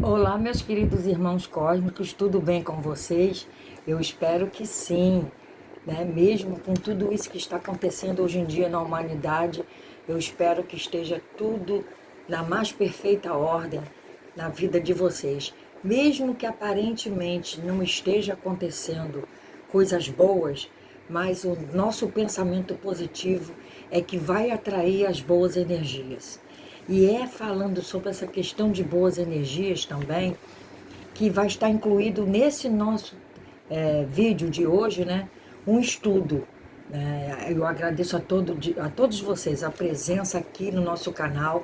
Olá, meus queridos irmãos cósmicos, tudo bem com vocês? Eu espero que sim, né? Mesmo com tudo isso que está acontecendo hoje em dia na humanidade, eu espero que esteja tudo na mais perfeita ordem na vida de vocês. Mesmo que aparentemente não esteja acontecendo coisas boas, mas o nosso pensamento positivo é que vai atrair as boas energias. E é falando sobre essa questão de boas energias também, que vai estar incluído nesse nosso vídeo de hoje, né? Um estudo. Eu agradeço a todos vocês a presença aqui no nosso canal,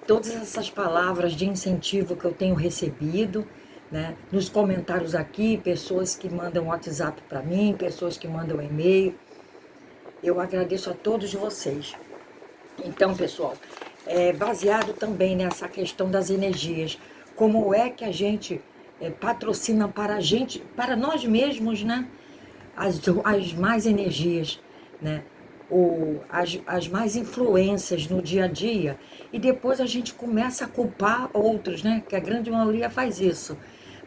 todas essas palavras de incentivo que eu tenho recebido, né? Nos comentários aqui, pessoas que mandam WhatsApp para mim, pessoas que mandam e-mail. Eu agradeço a todos vocês. Então, pessoal, baseado também nessa questão das energias, como é que a gente patrocina para a gente, para nós mesmos, né? As mais energias, né? As mais influências no dia a dia. E depois a gente começa a culpar outros, né? Que a grande maioria faz isso.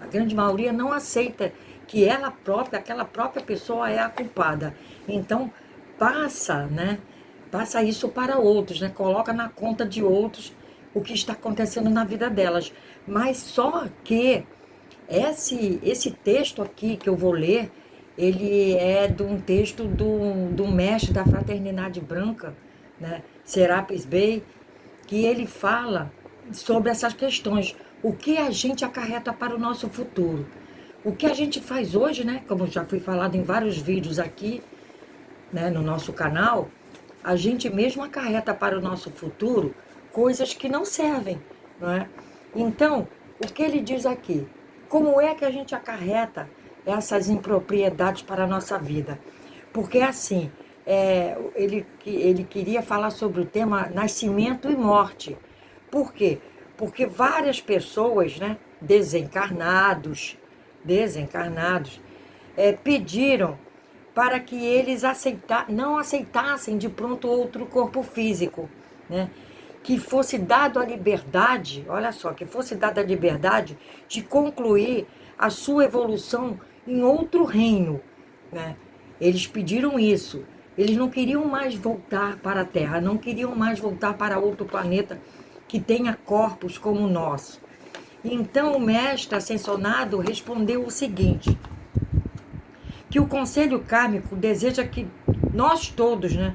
A grande maioria não aceita que ela própria, aquela própria pessoa é a culpada. Então, passa, né? Passa isso para outros, né? Coloca na conta de outros o que está acontecendo na vida delas. Mas só que esse texto aqui que eu vou ler, ele é de um texto do mestre da Fraternidade Branca, né? Serapis Bey, que ele fala sobre essas questões. O que a gente acarreta para o nosso futuro. O que a gente faz hoje, né? Como já foi falado em vários vídeos aqui, né, no nosso canal, a gente mesmo acarreta para o nosso futuro coisas que não servem, não é? Então, o que ele diz aqui? Como é que a gente acarreta essas impropriedades para a nossa vida? Porque assim, ele queria falar sobre o tema nascimento e morte. Por quê? Porque várias pessoas, né, desencarnados, pediram para que eles não aceitassem de pronto outro corpo físico, né? Que fosse dado a liberdade, olha só, que fosse dada a liberdade de concluir a sua evolução em outro reino, né? Eles pediram isso. Eles não queriam mais voltar para a Terra, não queriam mais voltar para outro planeta que tenha corpos como o nosso. Então o mestre ascensionado respondeu o seguinte: que o Conselho Kármico deseja que nós todos, né,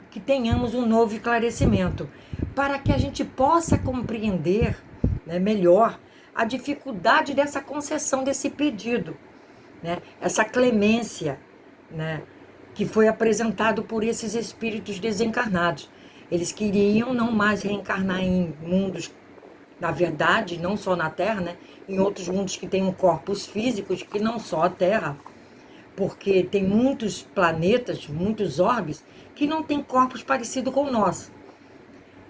que tenhamos um novo esclarecimento, para que a gente possa compreender, né, melhor a dificuldade dessa concessão desse pedido, né, essa clemência, né, que foi apresentado por esses espíritos desencarnados. Eles queriam não mais reencarnar em mundos, na verdade, não só na Terra, né, em outros mundos que tenham corpos físicos, que não só a Terra, porque tem muitos planetas, muitos orbes, que não têm corpos parecidos com o nosso.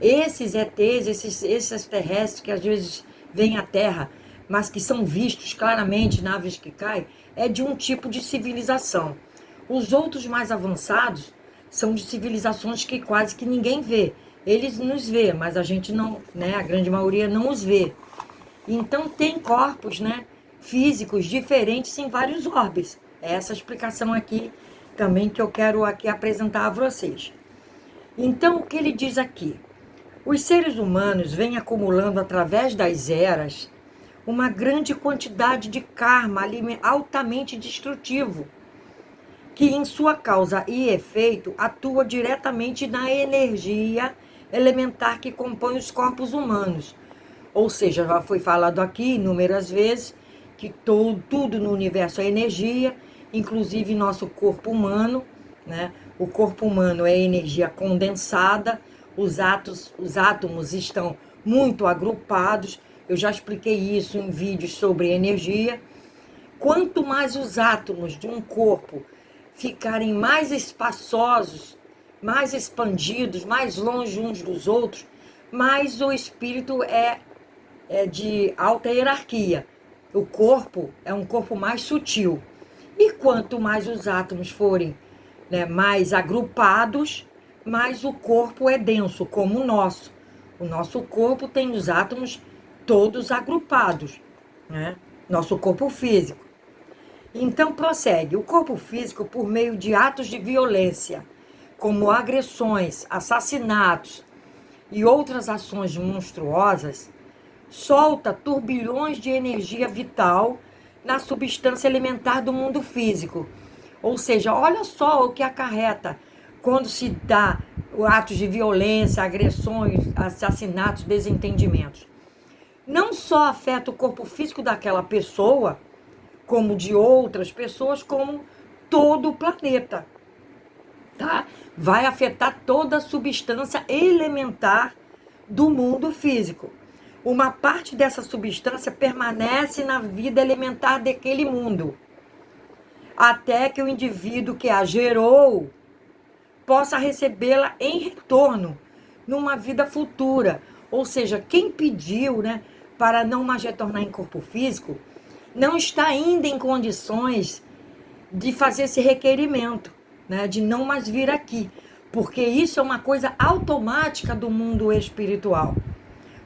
Esses ETs, esses terrestres que às vezes vêm à Terra, mas que são vistos claramente, naves que caem, é de um tipo de civilização. Os outros mais avançados são de civilizações que quase que ninguém vê. Eles nos vê, mas a gente não, né, a grande maioria não os vê. Então tem corpos, né, físicos diferentes em vários orbes. É essa explicação aqui também que eu quero aqui apresentar a vocês. Então o que ele diz aqui? Os seres humanos vêm acumulando através das eras uma grande quantidade de karma altamente destrutivo, que em sua causa e efeito atua diretamente na energia elementar que compõe os corpos humanos. Ou seja, já foi falado aqui inúmeras vezes que tudo no universo é energia, inclusive nosso corpo humano, né? O corpo humano é energia condensada, os átomos estão muito agrupados. Eu já expliquei isso em vídeos sobre energia. Quanto mais os átomos de um corpo ficarem mais espaçosos, mais expandidos, mais longe uns dos outros, mais o espírito é de alta hierarquia. O corpo é um corpo mais sutil. E quanto mais os átomos forem, né, mais agrupados, mais o corpo é denso, como o nosso. O nosso corpo tem os átomos todos agrupados, né? Nosso corpo físico. Então prossegue, o corpo físico, por meio de atos de violência, como agressões, assassinatos e outras ações monstruosas, solta turbilhões de energia vital na substância elementar do mundo físico. Ou seja, olha só o que acarreta quando se dá atos de violência, agressões, assassinatos, desentendimentos. Não só afeta o corpo físico daquela pessoa, como de outras pessoas, como todo o planeta, tá? Vai afetar toda a substância elementar do mundo físico. Uma parte dessa substância permanece na vida elementar daquele mundo, até que o indivíduo que a gerou possa recebê-la em retorno numa vida futura. Ou seja, quem pediu, né, para não mais retornar em corpo físico, não está ainda em condições de fazer esse requerimento, né, de não mais vir aqui, porque isso é uma coisa automática do mundo espiritual.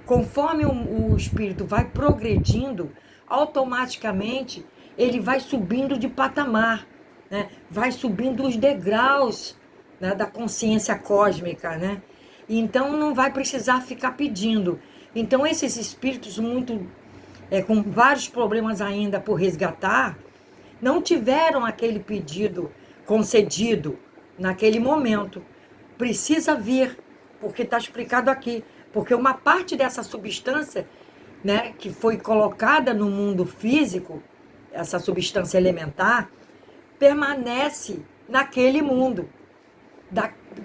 Conforme o espírito vai progredindo, automaticamente ele vai subindo de patamar, né? Vai subindo os degraus, né, da consciência cósmica, né? Então não vai precisar ficar pedindo. Então esses espíritos com vários problemas ainda por resgatar, não tiveram aquele pedido concedido naquele momento. Precisa vir, porque está explicado aqui. Porque uma parte dessa substância, né, que foi colocada no mundo físico, essa substância elementar, permanece naquele mundo.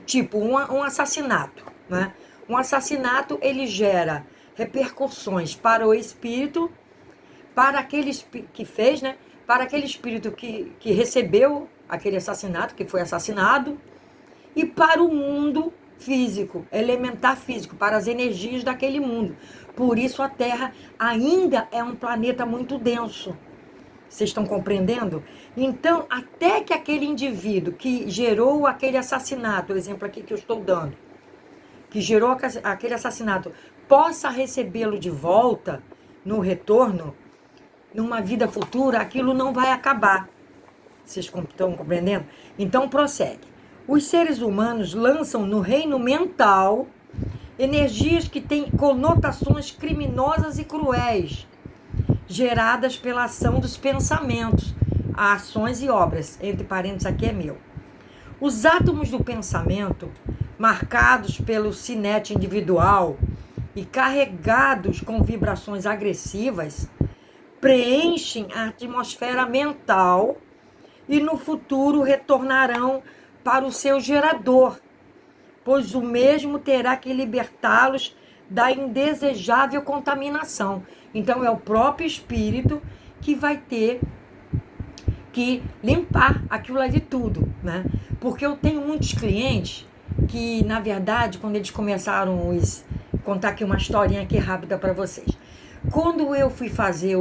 Tipo um assassinato, né? Um assassinato, ele gera repercussões para o espírito, para aquele que fez, né? Para aquele espírito que recebeu aquele assassinato, que foi assassinado, e para o mundo físico, elementar físico, para as energias daquele mundo. Por isso a Terra ainda é um planeta muito denso. Vocês estão compreendendo? Então, até que aquele indivíduo que gerou aquele assassinato, o exemplo aqui que eu estou dando, que gerou aquele assassinato, possa recebê-lo de volta, no retorno, numa vida futura, aquilo não vai acabar. Vocês estão compreendendo? Então, prossegue. Os seres humanos lançam no reino mental energias que têm conotações criminosas e cruéis, geradas pela ação dos pensamentos, ações e obras. Entre parênteses, aqui é meu. Os átomos do pensamento, marcados pelo sinete individual e carregados com vibrações agressivas, preenchem a atmosfera mental e no futuro retornarão para o seu gerador, pois o mesmo terá que libertá-los da indesejável contaminação. Então é o próprio espírito que vai ter que limpar aquilo ali tudo, né? Porque eu tenho muitos clientes que, na verdade, quando eles começaram contar aqui uma historinha aqui rápida para vocês. Quando eu fui fazer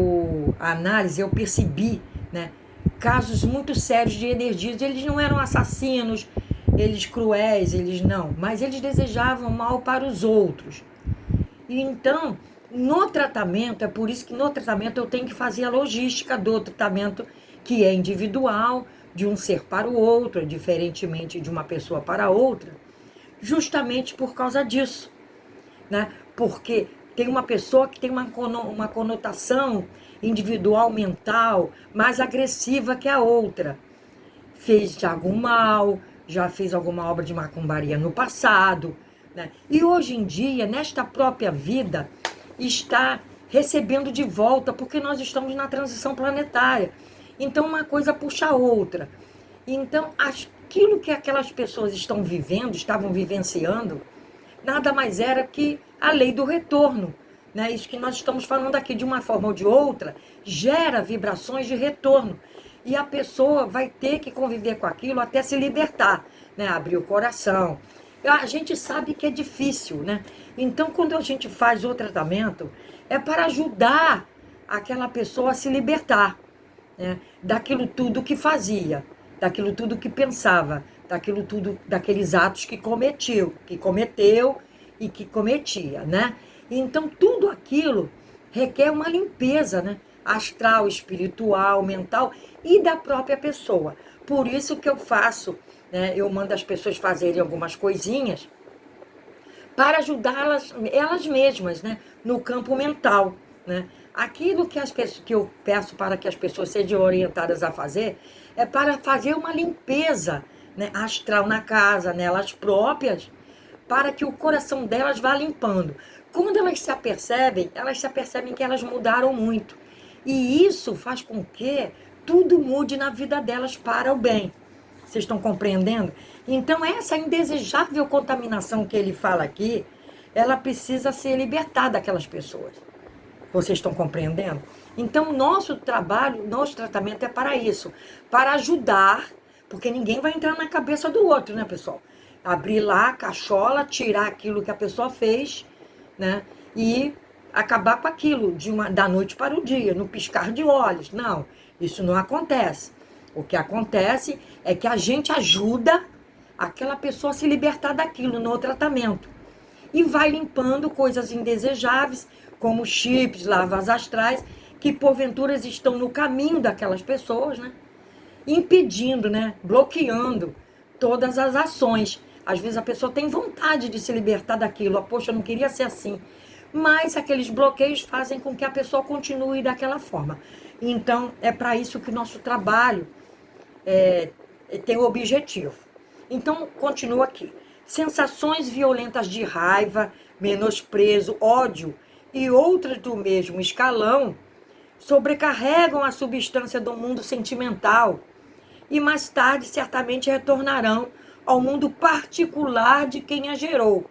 a análise, eu percebi, né, casos muito sérios de energias. Eles não eram assassinos, eles cruéis, eles não, mas eles desejavam mal para os outros. E então, no tratamento, é por isso que no tratamento eu tenho que fazer a logística do tratamento, que é individual, de um ser para o outro, diferentemente de uma pessoa para outra, justamente por causa disso, né? Porque tem uma pessoa que tem uma conotação individual, mental, mais agressiva que a outra. Fez algum mal, já fez alguma obra de macumbaria no passado, né? E hoje em dia, nesta própria vida, está recebendo de volta, porque nós estamos na transição planetária. Então, uma coisa puxa a outra. Então, aquilo que aquelas pessoas estavam vivenciando, nada mais era que a lei do retorno, né? Isso que nós estamos falando aqui, de uma forma ou de outra, gera vibrações de retorno. E a pessoa vai ter que conviver com aquilo até se libertar, né? Abrir o coração. A gente sabe que é difícil, né? Então, quando a gente faz o tratamento, é para ajudar aquela pessoa a se libertar, né, daquilo tudo que fazia, daquilo tudo que pensava, daquilo tudo, daqueles atos que cometeu e que cometia, né? Então, tudo aquilo requer uma limpeza, né? Astral, espiritual, mental e da própria pessoa. Por isso que eu faço, né? Eu mando as pessoas fazerem algumas coisinhas para ajudá-las, elas mesmas, né? No campo mental, né? Aquilo que, que eu peço para que as pessoas sejam orientadas a fazer é para fazer uma limpeza, né, astral na casa, nelas próprias, para que o coração delas vá limpando. Quando elas se apercebem que elas mudaram muito. E isso faz com que tudo mude na vida delas para o bem. Vocês estão compreendendo? Então, essa indesejável contaminação que ele fala aqui, ela precisa ser libertada daquelas pessoas. Vocês estão compreendendo? Então, nosso trabalho, nosso tratamento é para isso, para ajudar, porque ninguém vai entrar na cabeça do outro, né, pessoal? Abrir lá a cachola, tirar aquilo que a pessoa fez, né, e acabar com aquilo da noite para o dia, no piscar de olhos. Não, isso não acontece. O que acontece é que a gente ajuda aquela pessoa a se libertar daquilo no tratamento. E vai limpando coisas indesejáveis, como chips, lavas astrais, que porventura estão no caminho daquelas pessoas, né? Impedindo, né? Bloqueando todas as ações. Às vezes a pessoa tem vontade de se libertar daquilo. Poxa, eu não queria ser assim. Mas aqueles bloqueios fazem com que a pessoa continue daquela forma. Então, é para isso que o nosso trabalho tem o objetivo. Então, continua aqui. Sensações violentas de raiva, menosprezo, ódio e outras do mesmo escalão sobrecarregam a substância do mundo sentimental e mais tarde certamente retornarão ao mundo particular de quem a gerou.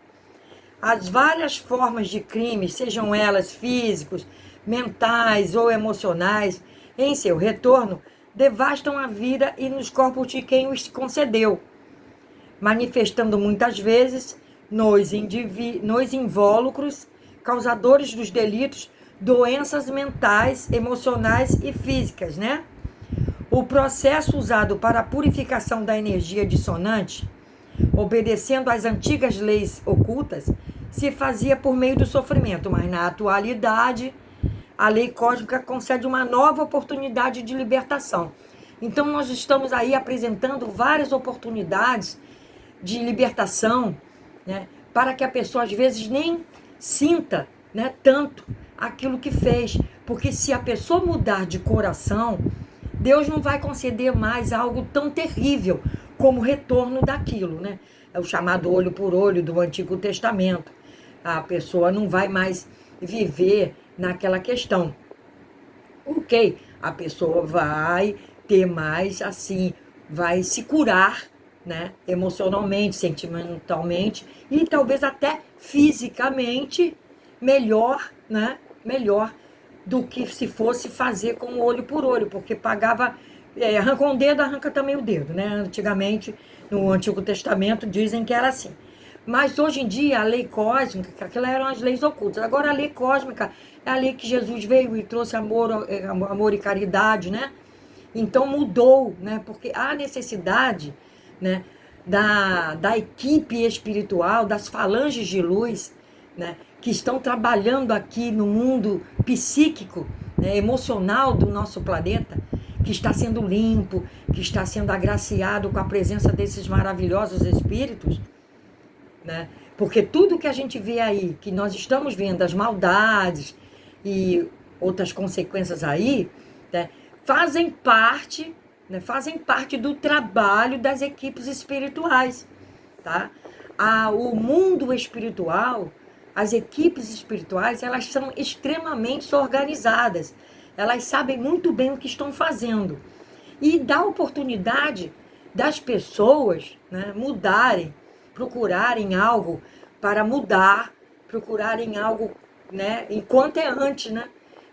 As várias formas de crimes, sejam elas físicos, mentais ou emocionais, em seu retorno, devastam a vida e nos corpos de quem os concedeu, manifestando muitas vezes nos invólucros, causadores dos delitos, doenças mentais, emocionais e físicas, né? O processo usado para a purificação da energia dissonante, obedecendo às antigas leis ocultas, se fazia por meio do sofrimento, mas na atualidade a lei cósmica concede uma nova oportunidade de libertação. Então nós estamos aí apresentando várias oportunidades de libertação, né, para que a pessoa às vezes nem sinta, né, tanto aquilo que fez, porque se a pessoa mudar de coração, Deus não vai conceder mais algo tão terrível como o retorno daquilo, né? É o chamado olho por olho do Antigo Testamento. A pessoa não vai mais viver naquela questão. Ok, a pessoa vai ter mais, assim, vai se curar, né? Emocionalmente, sentimentalmente e talvez até fisicamente melhor, né? Melhor do que se fosse fazer com o olho por olho, porque pagava, arranca um dedo, arranca também o dedo, né? Antigamente, no Antigo Testamento, dizem que era assim. Mas hoje em dia, a lei cósmica, aquelas eram as leis ocultas. Agora, a lei cósmica é a lei que Jesus veio e trouxe amor e caridade, né? Então, mudou, né? Porque há necessidade, né, da equipe espiritual, das falanges de luz, né, que estão trabalhando aqui no mundo psíquico, né, emocional do nosso planeta, que está sendo limpo, que está sendo agraciado com a presença desses maravilhosos espíritos, né? Porque tudo que a gente vê aí, que nós estamos vendo, as maldades e outras consequências aí, né, fazem parte do trabalho das equipes espirituais, tá? O mundo espiritual, as equipes espirituais, elas são extremamente organizadas. Elas sabem muito bem o que estão fazendo. E dá oportunidade das pessoas, né, mudarem, procurarem algo para mudar, procurarem algo, né, enquanto é antes, né?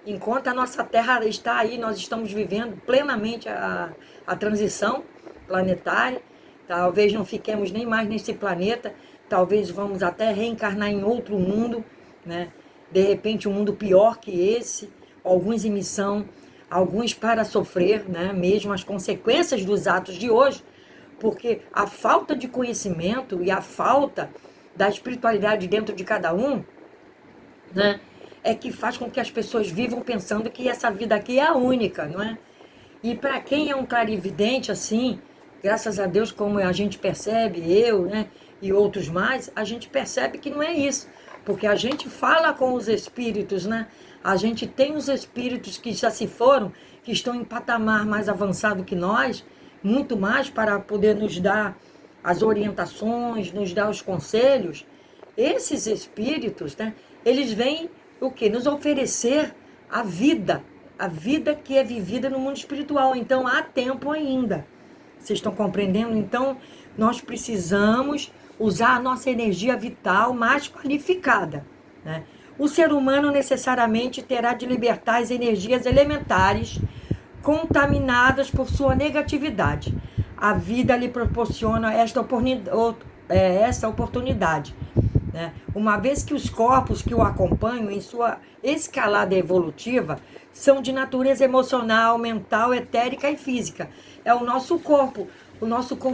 Enquanto a nossa Terra está aí, nós estamos vivendo plenamente a transição planetária. Talvez não fiquemos nem mais nesse planeta, talvez vamos até reencarnar em outro mundo, né? De repente um mundo pior que esse, alguns em missão, alguns para sofrer, né, mesmo as consequências dos atos de hoje, porque a falta de conhecimento e a falta da espiritualidade dentro de cada um, né, é que faz com que as pessoas vivam pensando que essa vida aqui é a única, não é? E para quem é um clarividente assim, graças a Deus, como a gente percebe, eu, né, e outros mais, a gente percebe que não é isso. Porque a gente fala com os espíritos, né? A gente tem os espíritos que já se foram, que estão em patamar mais avançado que nós, muito mais para poder nos dar as orientações, nos dar os conselhos. Esses espíritos, né, eles vêm o quê? Nos oferecer a vida que é vivida no mundo espiritual. Então há tempo ainda. Vocês estão compreendendo? Então nós precisamos usar a nossa energia vital mais qualificada, né? O ser humano necessariamente terá de libertar as energias elementares contaminadas por sua negatividade. A vida lhe proporciona esta oportunidade, né? Uma vez que os corpos que o acompanham em sua escalada evolutiva são de natureza emocional, mental, etérica e física. É o nosso corpo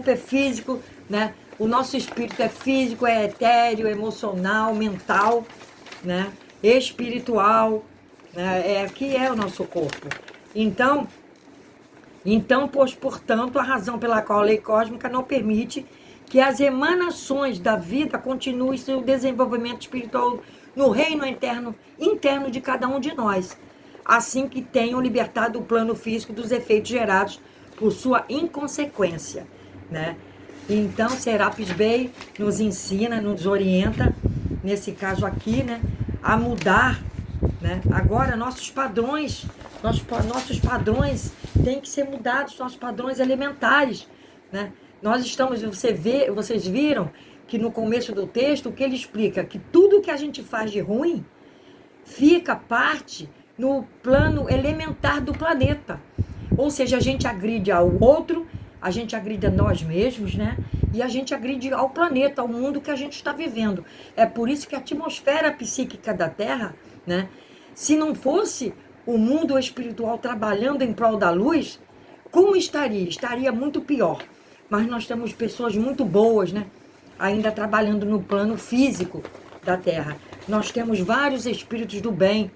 é físico, né? O nosso espírito é físico, é etéreo, emocional, mental, né? Espiritual, né? Que é o nosso corpo. Então, pois, portanto, a razão pela qual a lei cósmica não permite que as emanações da vida continuem seu desenvolvimento espiritual no reino interno de cada um de nós, assim que tenham libertado o plano físico dos efeitos gerados por sua inconsequência, né? Então, Serapis Bey nos ensina, nos orienta, nesse caso aqui, né, a mudar, né? Agora, nossos padrões têm que ser mudados, nossos padrões elementares, né? Nós estamos, vocês viram que no começo do texto, o que ele explica? Que tudo que a gente faz de ruim fica parte no plano elementar do planeta. Ou seja, a gente agride ao outro, a gente agride a nós mesmos, né? E a gente agride ao planeta, ao mundo que a gente está vivendo. É por isso que a atmosfera psíquica da Terra, né? Se não fosse o mundo espiritual trabalhando em prol da luz, como estaria? Estaria muito pior. Mas nós temos pessoas muito boas, né? Ainda trabalhando no plano físico da Terra. Nós temos vários espíritos do bem,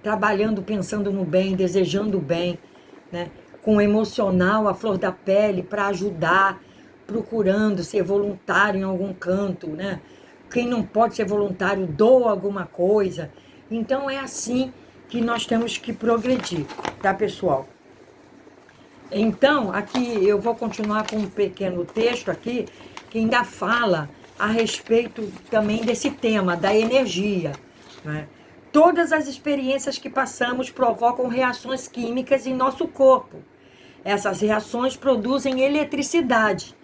trabalhando, pensando no bem, desejando o bem, né? Com o emocional, a flor da pele, para ajudar, procurando ser voluntário em algum canto, né? Quem não pode ser voluntário, doa alguma coisa. Então é assim que nós temos que progredir, tá, pessoal? Então, aqui eu vou continuar com um pequeno texto aqui, que ainda fala a respeito também desse tema, da energia, né? Todas as experiências que passamos provocam reações químicas em nosso corpo. Essas reações produzem eletricidade.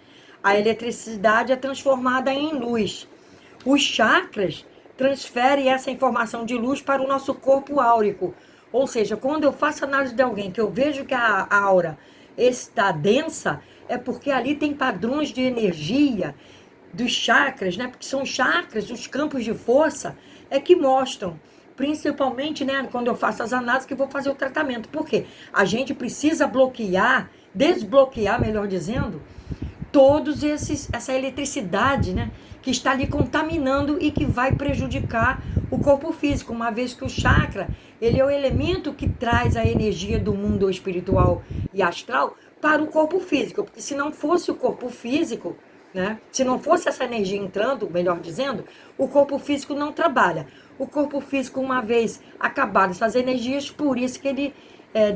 A eletricidade é transformada em luz. Os chakras transferem essa informação de luz para o nosso corpo áurico. Ou seja, quando eu faço análise de alguém que eu vejo que a aura está densa, é porque ali tem padrões de energia dos chakras, né? Porque são chakras, os campos de força, é que mostram. Principalmente, né, quando eu faço as análises, que eu vou fazer o tratamento. Por quê? A gente precisa desbloquear, melhor dizendo, essa eletricidade, né, que está ali contaminando e que vai prejudicar o corpo físico, uma vez que o chakra, ele é o elemento que traz a energia do mundo espiritual e astral para o corpo físico, porque se não fosse o corpo físico, né, se não fosse essa energia entrando, melhor dizendo, o corpo físico não trabalha. O corpo físico, uma vez acabadas essas energias, por isso que ele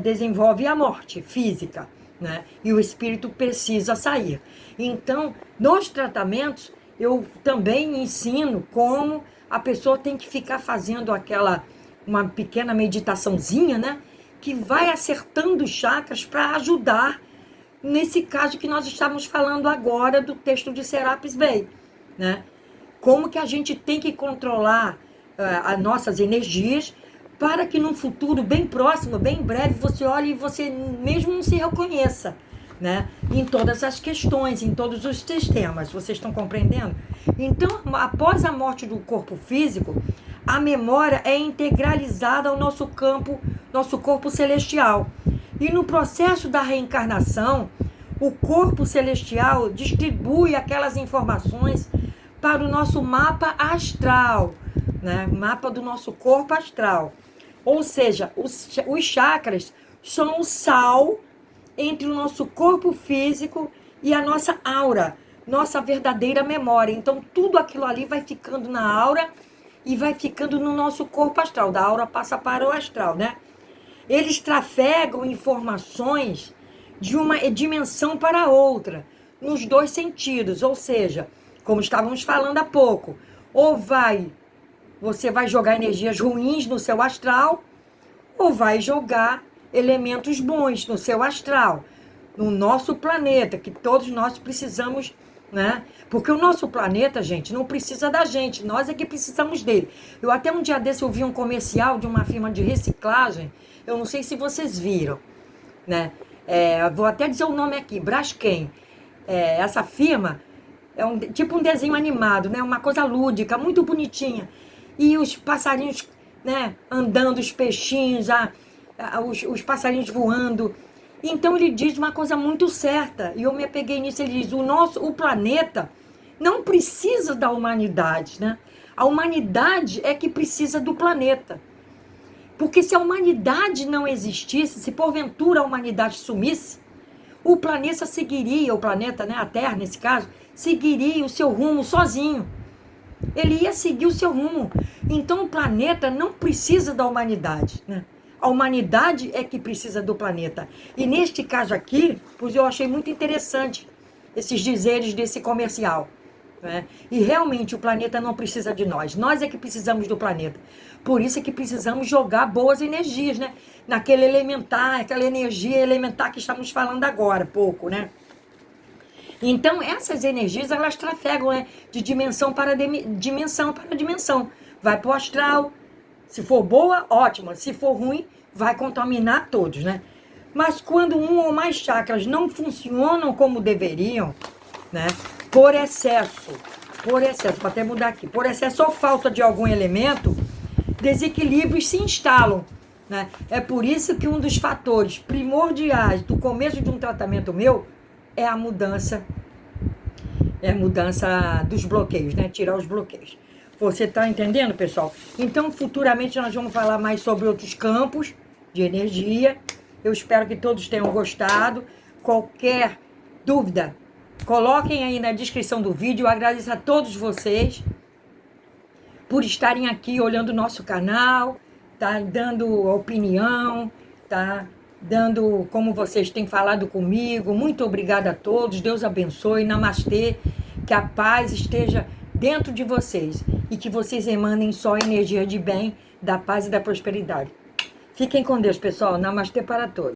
desenvolve a morte física, né? E o espírito precisa sair. Então, nos tratamentos, eu também ensino como a pessoa tem que ficar fazendo uma pequena meditaçãozinha, né? Que vai acertando os chakras para ajudar nesse caso que nós estamos falando agora do texto de Serapis Bey, né? Como que a gente tem que controlar as nossas energias para que num futuro bem próximo, bem breve, você olhe e você mesmo não se reconheça, né? Em todas as questões, em todos os sistemas, vocês estão compreendendo? Então, após a morte do corpo físico, a memória é integralizada ao nosso corpo celestial. E no processo da reencarnação, o corpo celestial distribui aquelas informações para o nosso mapa astral, né? Mapa do nosso corpo astral. Ou seja, os chakras são o sal entre o nosso corpo físico e a nossa aura, nossa verdadeira memória. Então, tudo aquilo ali vai ficando na aura e vai ficando no nosso corpo astral. Da aura passa para o astral, né? Eles trafegam informações de uma dimensão para outra, nos dois sentidos. Ou seja, como estávamos falando há pouco, ou você vai jogar energias ruins no seu astral, ou vai jogar elementos bons no seu astral, no nosso planeta, que todos nós precisamos, né? Porque o nosso planeta, gente, não precisa da gente, nós é que precisamos dele. Eu até um dia desse ouvi um comercial de uma firma de reciclagem, eu não sei se vocês viram, né? Vou até dizer o nome aqui, Braskem. Essa firma é tipo um desenho animado, né? Uma coisa lúdica, muito bonitinha. E os passarinhos, né, andando, os peixinhos, os passarinhos voando. Então ele diz uma coisa muito certa, e eu me apeguei nisso. Ele diz: o planeta não precisa da humanidade, né? A humanidade é que precisa do planeta. Porque se a humanidade não existisse, se porventura a humanidade sumisse, o planeta, né, a Terra nesse caso, seguiria o seu rumo sozinho. Ele ia seguir o seu rumo. Então o planeta não precisa da humanidade, né? A humanidade é que precisa do planeta. E neste caso aqui, pois eu achei muito interessante esses dizeres desse comercial, né? E realmente o planeta não precisa de nós. Nós é que precisamos do planeta. Por isso é que precisamos jogar boas energias, né? Naquele elementar, aquela energia elementar que estamos falando agora, pouco, né? Então, essas energias, elas trafegam, né, de dimensão para dimensão. Vai para o astral. Se for boa, ótima. Se for ruim, vai contaminar todos, né? Mas quando um ou mais chakras não funcionam como deveriam, né? Por excesso, vou até mudar aqui, por excesso ou falta de algum elemento, desequilíbrios se instalam, né? É por isso que um dos fatores primordiais do começo de um tratamento meu é a mudança dos bloqueios, né? Tirar os bloqueios. Você está entendendo, pessoal? Então, futuramente nós vamos falar mais sobre outros campos de energia. Eu espero que todos tenham gostado. Qualquer dúvida, coloquem aí na descrição do vídeo. Eu agradeço a todos vocês por estarem aqui olhando o nosso canal, tá? Dando opinião, tá? Dando como vocês têm falado comigo. Muito obrigada a todos. Deus abençoe. Namastê. Que a paz esteja dentro de vocês e que vocês emanem só energia de bem, da paz e da prosperidade. Fiquem com Deus, pessoal. Namastê para todos.